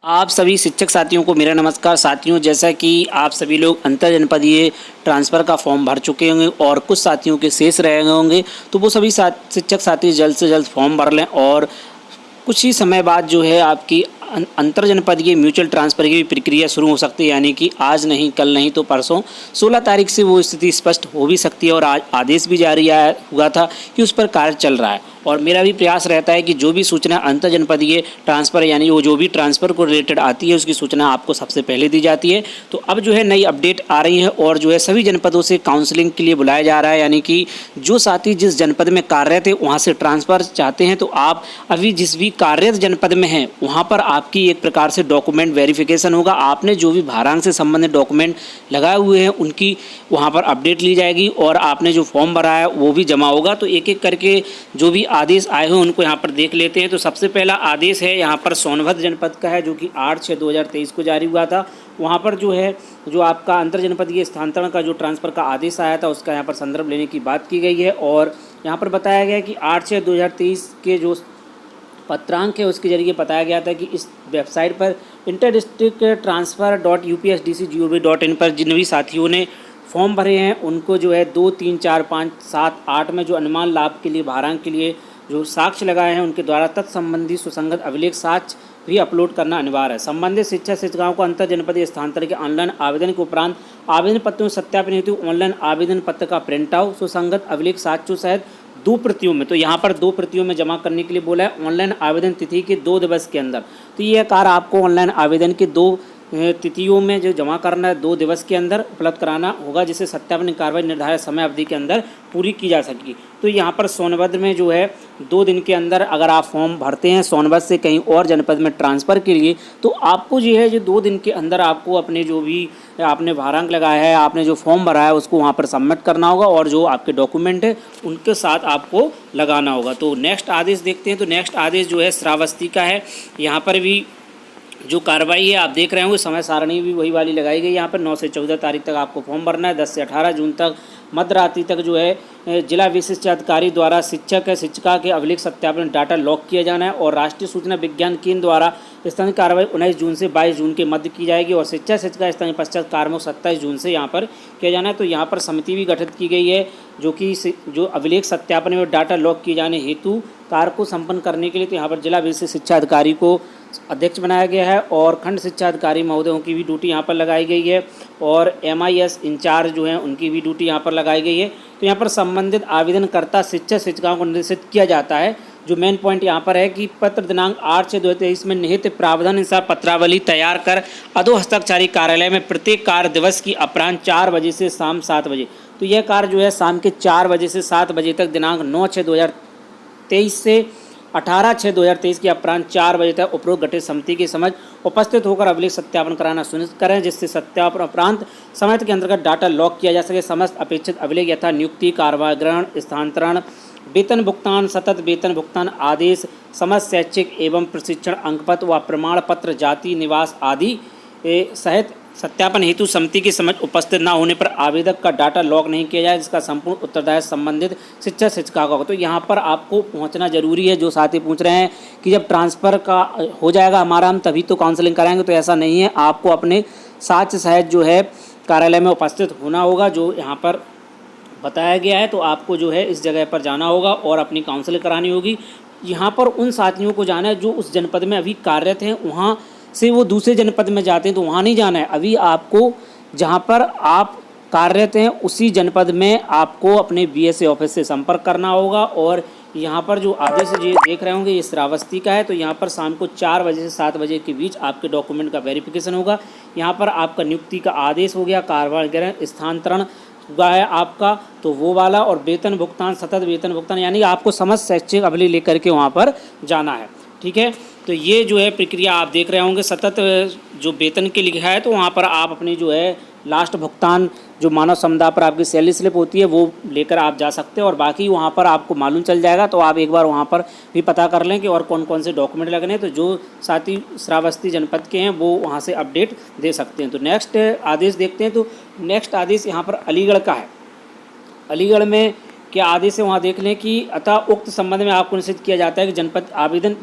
आप सभी शिक्षक साथियों को मेरा नमस्कार। साथियों, जैसा कि आप सभी लोग अंतर जनपदीय ट्रांसफ़र का फॉर्म भर चुके होंगे और कुछ साथियों के शेष रह गए होंगे, तो वो सभी शिक्षक साथी जल्द से जल्द फॉर्म भर लें और कुछ ही समय बाद जो है आपकी अंतर जनपदीय म्यूचुअल ट्रांसफ़र की भी प्रक्रिया शुरू हो सकती है। यानी कि आज नहीं, कल नहीं तो परसों 16 तारीख से वो स्थिति स्पष्ट हो भी सकती है और आज आदेश भी जारी हुआ था कि उस पर कार्य चल रहा है। और मेरा भी प्रयास रहता है कि जो भी सूचना अंतर जनपदीय ट्रांसफ़र यानी वो जो भी ट्रांसफ़र को रिलेटेड आती है उसकी सूचना आपको सबसे पहले दी जाती है। तो अब जो है नई अपडेट आ रही है और जो है सभी जनपदों से काउंसलिंग के लिए बुलाया जा रहा है। यानी कि जो साथी जिस जनपद में कार्यरत थे वहाँ से ट्रांसफ़र चाहते हैं, तो आप अभी जिस भी कार्यरत जनपद में हैं वहाँ पर आपकी एक प्रकार से डॉक्यूमेंट वेरिफिकेशन होगा। आपने जो भी भारांक से संबंधित डॉक्यूमेंट लगाए हुए हैं उनकी वहाँ पर अपडेट ली जाएगी और आपने जो फॉर्म भरा है वो भी जमा होगा। तो एक एक करके जो भी आदेश आए हुए उनको यहाँ पर देख लेते हैं। तो सबसे पहला आदेश है यहाँ पर सोनभद्र जनपद का है, जो कि 8/6/2023 को जारी हुआ था। वहाँ पर जो है जो आपका अंतर जनपदीय स्थानांतरण का जो ट्रांसफ़र का आदेश आया था उसका यहाँ पर संदर्भ लेने की बात की गई है और यहाँ पर बताया गया कि 8/6/2023 के जो पत्रांक है उसके जरिए बताया गया था कि इस वेबसाइट पर interdistricttransfer.upsdc.gov.in पर जिन भी साथियों ने फॉर्म भरे हैं उनको जो है 2, 3, 4, 5, 7, 8 में जो अनुमान लाभ के लिए भारांक के लिए जो साक्ष्य लगाए हैं उनके द्वारा तत्संबंधी सुसंगत अभिलेख साक्ष्य भी अपलोड करना अनिवार्य है। संबंधित शिक्षिकाओं को अंतर जनपदीय स्थानांतरण के ऑनलाइन आवेदन के उपरांत आवेदन पत्रों सत्यापन हेतु ऑनलाइन आवेदन पत्र का प्रिंट आउट सुसंगत अभिलेख साक्ष्यों सहित 2 प्रतियों में, तो यहाँ पर 2 प्रतियों में जमा करने के लिए बोला है ऑनलाइन आवेदन तिथि के 2 दिवस के अंदर। तो ये कार्य आपको ऑनलाइन आवेदन के 2 तिथियों में जो जमा करना है 2 दिवस के अंदर उपलब्ध कराना होगा, जिससे सत्यापन कार्रवाई निर्धारित समय अवधि के अंदर पूरी की जा सकेगी। तो यहाँ पर सोनभद्र में जो है 2 दिन के अंदर अगर आप फॉर्म भरते हैं सोनभद्र से कहीं और जनपद में ट्रांसफ़र के लिए, तो आपको जो है जो 2 दिन के अंदर आपको अपने जो भी आपने भारांक लगाया है, आपने जो फॉर्म भरा है उसको वहाँ पर सबमिट करना होगा और जो आपके डॉक्यूमेंट है उनके साथ आपको लगाना होगा। तो नेक्स्ट आदेश देखते हैं। तो नेक्स्ट आदेश जो है श्रावस्ती का है। यहाँ पर भी जो कार्रवाई है आप देख रहे होंगे, समय सारणी भी वही वाली लगाई गई। यहाँ पर 9 से 14 तारीख तक आपको फॉर्म भरना है। 10 से 18 जून तक मध्य रात्रि तक जो है जिला विशिष्ट अधिकारी द्वारा शिक्षक शिक्षिका के अभिलेख सत्यापन डाटा लॉक किया जाना है और राष्ट्रीय सूचना विज्ञान केंद्र द्वारा स्थानीय कार्रवाई 19 जून से 22 जून के मध्य की जाएगी और शिक्षिका स्थानीय पश्चात कार्य 27 जून से यहाँ पर किया जाना है। तो यहाँ पर समिति भी गठित की गई है जो कि जो अभिलेख सत्यापन में डाटा लॉक किए जाने हेतु कार्य को संपन्न करने के लिए, तो यहाँ पर जिला विशिष्ट शिक्षा अधिकारी को अध्यक्ष बनाया गया है और खंड शिक्षा अधिकारी महोदयों की भी ड्यूटी यहाँ पर लगाई गई है और MIS इंचार्ज जो हैं उनकी भी ड्यूटी यहाँ पर लगाई गई है। तो यहाँ पर संबंधित आवेदनकर्ता शिक्षक शिक्षिकाओं को निर्देशित किया जाता है। जो मेन पॉइंट यहाँ पर है कि पत्र दिनांक 8/6/2023 में निहित प्रावधान अनुसार पत्रावली तैयार कर अधो हस्ताक्षरी कार्यालय में प्रत्येक कार्य दिवस की अपराह्न 4 बजे से शाम 7 बजे, तो यह कार्य जो है शाम के 4 बजे से 7 बजे तक दिनांक 9/6/2023 से 18/6/2023 की अपराह्न 4 बजे तक उपरोक्त गठित समिति की समझ उपस्थित होकर अभिलेख सत्यापन कराना सुनिश्चित करें, जिससे सत्यापन उपरांत समय के अंतर्गत डाटा लॉक किया जा सके। समस्त अपेक्षित अभिलेख यथा नियुक्ति, कार्रवाई ग्रहण, स्थानांतरण, वेतन भुगतान, सतत वेतन भुगतान आदेश, समस्त शैक्षिक एवं प्रशिक्षण अंकपत्र व प्रमाण पत्र, जाति निवास आदि सहित सत्यापन हेतु समिति की समझ उपस्थित न होने पर आवेदक का डाटा लॉक नहीं किया जाए, जिसका संपूर्ण उत्तरदायित्व संबंधित शिक्षक शिक्षिका का होगा। तो यहाँ पर आपको पहुँचना जरूरी है। जो साथी पूछ रहे हैं कि जब ट्रांसफ़र का हो जाएगा हमारा हम तभी तो काउंसलिंग कराएंगे, तो ऐसा नहीं है। आपको अपने साक्ष्य सहित जो है कार्यालय में उपस्थित होना होगा, जो यहाँ पर बताया गया है। तो आपको जो है इस जगह पर जाना होगा और अपनी काउंसलिंग करानी होगी। यहाँ पर उन साथियों को जाना है जो उस जनपद में अभी कार्यरत हैं, वहाँ से वो दूसरे जनपद में जाते हैं तो वहाँ नहीं जाना है। अभी आपको जहाँ पर आप कार्यरत हैं उसी जनपद में आपको अपने BSA ऑफिस से संपर्क करना होगा। और यहाँ पर जो आदेश ये देख रहे होंगे ये श्रावस्ती का है। तो यहाँ पर शाम को 4 बजे से 7 बजे के बीच आपके डॉक्यूमेंट का वेरिफिकेशन होगा। यहाँ पर आपका नियुक्ति का आदेश हो गया, कार्रवाई ग्रहण, स्थानांतरण हुआ है आपका तो वो वाला, और वेतन भुगतान, सतत वेतन भुगतान, यानी आपको समस्त शैक्षिक अभिलेख लेकर के वहाँ पर जाना है। ठीक है, तो ये जो है प्रक्रिया आप देख रहे होंगे। सतत जो वेतन के लिखा है तो वहाँ पर आप अपनी जो है लास्ट भुगतान जो मानव समुदाय पर आपकी सैलरी स्लिप होती है वो लेकर आप जा सकते हैं और बाकी वहाँ पर आपको मालूम चल जाएगा। तो आप एक बार वहाँ पर भी पता कर लें कि और कौन कौन से डॉक्यूमेंट लगने हैं। तो जो साथी श्रावस्ती जनपद के हैं वो वहाँ से अपडेट दे सकते हैं। तो नेक्स्ट आदेश देखते हैं। तो नेक्स्ट आदेश यहाँ पर अलीगढ़ का है। अलीगढ़ में क्या आदेश है वहाँ देख लें कि अतः उक्त संबंध में आपको निश्चित किया जाता है कि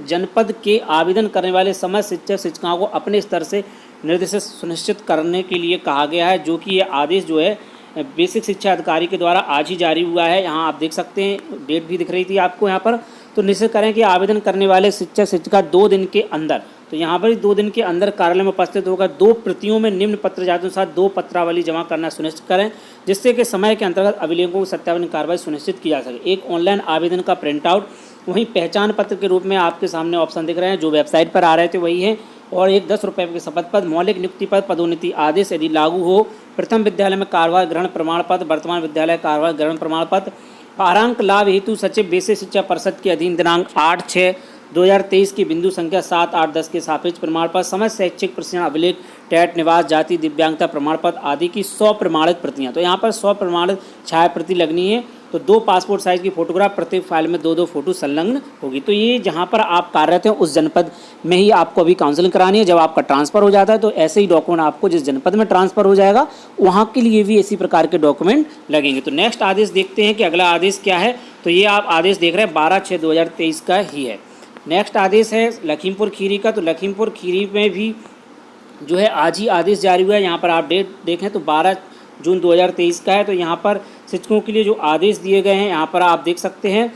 जनपद के आवेदन करने वाले समस्त शिक्षक शिक्षिकाओं को अपने स्तर से निर्देशित सुनिश्चित करने के लिए कहा गया है, जो कि ये आदेश जो है बेसिक शिक्षा अधिकारी के द्वारा आज ही जारी हुआ है। यहाँ आप देख सकते हैं, डेट भी दिख रही थी आपको यहाँ पर। तो निश्चित करें कि आवेदन करने वाले शिक्षक शिक्षिका 2 दिन के अंदर, तो यहाँ पर 2 दिन के अंदर कार्यालय में उपस्थित होकर 2 प्रतियों में निम्न पत्र जातियों के साथ 2 पत्रावली जमा करना सुनिश्चित करें, जिससे कि समय के अंतर्गत अभिलेखों को सत्यापन कार्रवाई सुनिश्चित की जा सके। एक ऑनलाइन आवेदन का प्रिंट आउट, वहीं पहचान पत्र के रूप में आपके सामने ऑप्शन दिख रहे हैं, जो वेबसाइट पर आ रहे थे वही है, और एक 10 रुपये के शपथ पत्र, मौलिक नियुक्ति पत्र, पदोन्नति आदेश यदि लागू हो, प्रथम विद्यालय में कार्यभार ग्रहण प्रमाण पत्र, वर्तमान विद्यालय कार्यभार ग्रहण प्रमाण पत्र, पारांक लाभ हेतु सचिव बेसिक शिक्षा परिषद के अधीन दिनांक 8/6/2023 की बिंदु संख्या 7, 8, 10 के सापेक्ष प्रमाण पत्र, समस्त शैक्षिक प्रशिक्षण अभिलेख, टेट, निवास, जाति, दिव्यांगता प्रमाण पत्र आदि की 100 प्रमाणित प्रतियां। तो यहाँ पर 100 प्रमाणित छाया प्रति लगनी है। तो 2 पासपोर्ट साइज की फोटोग्राफ, प्रत्येक फाइल में 2-2 फोटो संलग्न होगी। तो ये जहाँ पर आप कार्यरत हैं उस जनपद में ही आपको अभी काउंसलिंग करानी है। जब आपका ट्रांसफ़र हो जाता है तो ऐसे ही डॉक्यूमेंट आपको जिस जनपद में ट्रांसफ़र हो जाएगा वहाँ के लिए भी इसी प्रकार के डॉक्यूमेंट लगेंगे। तो नेक्स्ट आदेश देखते हैं कि अगला आदेश क्या है। तो ये आप आदेश देख रहे हैं 12/6/2023 का ही है। नेक्स्ट आदेश है लखीमपुर खीरी का। तो लखीमपुर खीरी में भी जो है आज ही आदेश जारी हुआ है। यहाँ पर आप डेट देखें तो 12 जून 2023 का है। तो यहाँ पर शिक्षकों के लिए जो आदेश दिए गए हैं यहाँ पर आप देख सकते हैं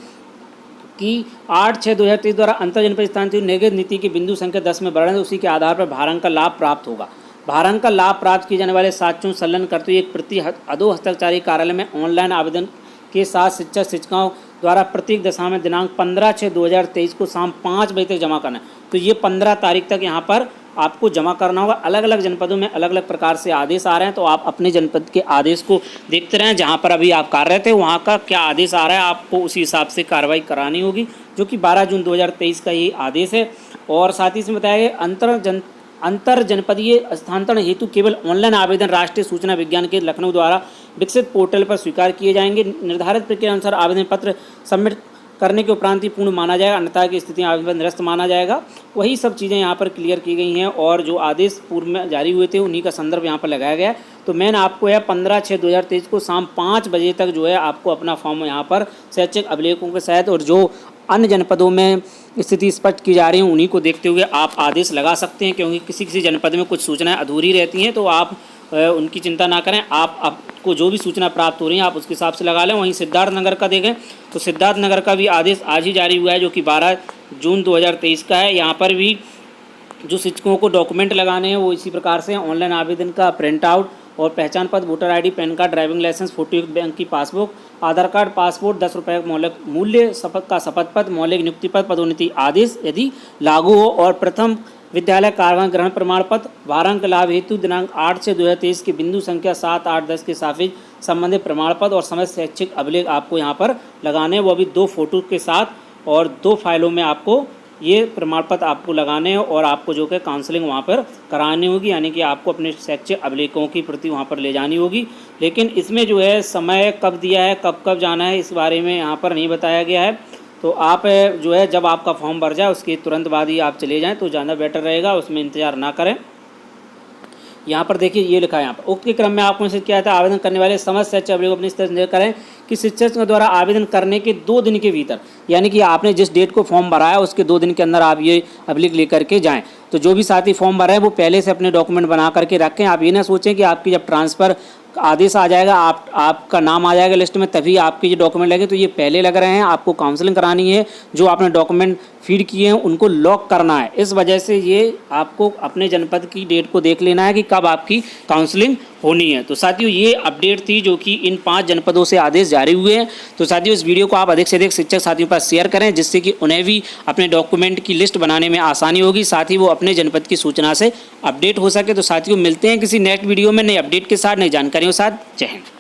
कि 8/6/2023 द्वारा अंतर जनपद स्थानांतरित निगत नीति की बिंदु संख्या 10 में वर्णन, उसी के आधार पर भारांक का लाभ प्राप्त होगा। भारांक का लाभ प्राप्त किए जाने वाले साक्ष्यों संलग्न करते हुए एक प्रति अधो हस्ताक्षरी कार्यालय में ऑनलाइन आवेदन के साथ शिक्षक शिक्षिकाओं द्वारा प्रत्येक दशा में दिनांक 15/6/2023 को शाम 5 बजे तक जमा करना है। तो ये 15 तारीख तक यहाँ पर आपको जमा करना होगा। अलग अलग जनपदों में अलग अलग प्रकार से आदेश आ रहे हैं, तो आप अपने जनपद के आदेश को देखते रहें। जहाँ पर अभी आप कार्यरत थे वहाँ का क्या आदेश आ रहा है, आपको उसी हिसाब से कार्रवाई करानी होगी, जो कि 12 जून 2023 का ये आदेश है। और साथ ही इसमें बताया गया अंतर जनपदीय स्थानांतरण हेतु केवल ऑनलाइन आवेदन राष्ट्रीय सूचना विज्ञान के लखनऊ द्वारा विकसित पोर्टल पर स्वीकार किए जाएंगे। निर्धारित प्रक्रिया अनुसार आवेदन पत्र सबमिट करने के उपरांत ही पूर्ण माना जाएगा, अन्यथा की स्थिति में आवेदन निरस्त माना जाएगा। वही सब चीज़ें यहाँ पर क्लियर की गई हैं और जो आदेश पूर्व में जारी हुए थे उन्हीं का संदर्भ यहाँ पर लगाया गया है। तो मैंने आपको है 15/6/2023 को शाम 5 बजे तक जो है आपको अपना फॉर्म यहाँ पर शैक्षिक अभिलेखों के साथ और जो अन्य जनपदों में स्थिति स्पष्ट की जा रही है उन्हीं को देखते हुए आप आदेश लगा सकते हैं, क्योंकि किसी किसी जनपद में कुछ सूचनाएं अधूरी रहती हैं। तो आप उनकी चिंता ना करें, आपको जो भी सूचना प्राप्त हो रही है आप उसके हिसाब से लगा लें। वहीं सिद्धार्थनगर का देखें तो सिद्धार्थनगर का भी आदेश आज ही जारी हुआ है, जो कि 12 जून 2023 का है। यहाँ पर भी जो शिक्षकों को डॉक्यूमेंट लगाने हैं वो इसी प्रकार से ऑनलाइन आवेदन का प्रिंट आउट और पहचान पत्र, voter ID, PAN card, driving licence, photo, bank की पासबुक, आधार कार्ड, पासपोर्ट, 10 रुपये मौलिक मूल्य, शपथ पत्र, मौलिक नियुक्ति पत्र, पदोन्नति आदेश यदि लागू हो, और प्रथम विद्यालय कार्यभार ग्रहण प्रमाण पत्र, भारांक लाभ हेतु दिनांक 8/6/2023 की बिंदु संख्या 7, 8, 10 के सापेक्ष संबंधित प्रमाण पत्र और समस्त शैक्षिक अभिलेख आपको यहाँ पर लगाने हैं, वो भी 2 फोटो के साथ और 2 फाइलों में आपको ये प्रमाण पत्र आपको लगाने हैं और आपको जो कि काउंसलिंग वहाँ पर करानी होगी, यानी कि आपको अपने शैक्षिक अभिलेखों की प्रति वहाँ पर ले जानी होगी। लेकिन इसमें जो है समय कब दिया है, कब कब जाना है, इस बारे में यहाँ पर नहीं बताया गया है। तो आप जो है जब आपका फॉर्म भर जाए उसके तुरंत बाद ही आप चले जाएँ तो ज़्यादा बेटर रहेगा, उसमें इंतज़ार ना करें। यहाँ पर देखिए ये लिखा है यहाँ पर उक्त के क्रम में आपको निश्चित किया था आवेदन करने वाले समस्त शैक्षिक अभिलेख अपनी स्तर से करें कि शिक्षक द्वारा आवेदन करने के 2 दिन के भीतर, यानी कि आपने जिस डेट को फॉर्म भरा है उसके 2 दिन के अंदर आप ये अभिलेख लेकर के जाएं। तो जो भी साथी फॉर्म भरा है वो पहले से अपने डॉक्यूमेंट बना करके रखें। आप ये ना सोचें कि आपकी जब ट्रांसफ़र आदेश आ जाएगा, आपका नाम आ जाएगा लिस्ट में तभी आपके ये डॉक्यूमेंट लगे, तो ये पहले लग रहे हैं। आपको काउंसलिंग करानी है, जो आपने डॉक्यूमेंट फीड किए हैं उनको लॉक करना है। इस वजह से ये आपको अपने जनपद की डेट को देख लेना है कि कब आपकी काउंसलिंग होनी है। तो साथियों ये अपडेट थी जो कि इन 5 जनपदों से आदेश जारी हुए हैं। तो साथियों इस वीडियो को आप अधिक से अधिक शिक्षक साथियों के पास शेयर करें, जिससे कि उन्हें भी अपने डॉक्यूमेंट की लिस्ट बनाने में आसानी होगी, साथ ही वो अपने जनपद की सूचना से अपडेट हो सके। तो साथियों मिलते हैं किसी नेक्स्ट वीडियो में नई अपडेट के साथ, नई जानकारियों के साथ। जय हिंद।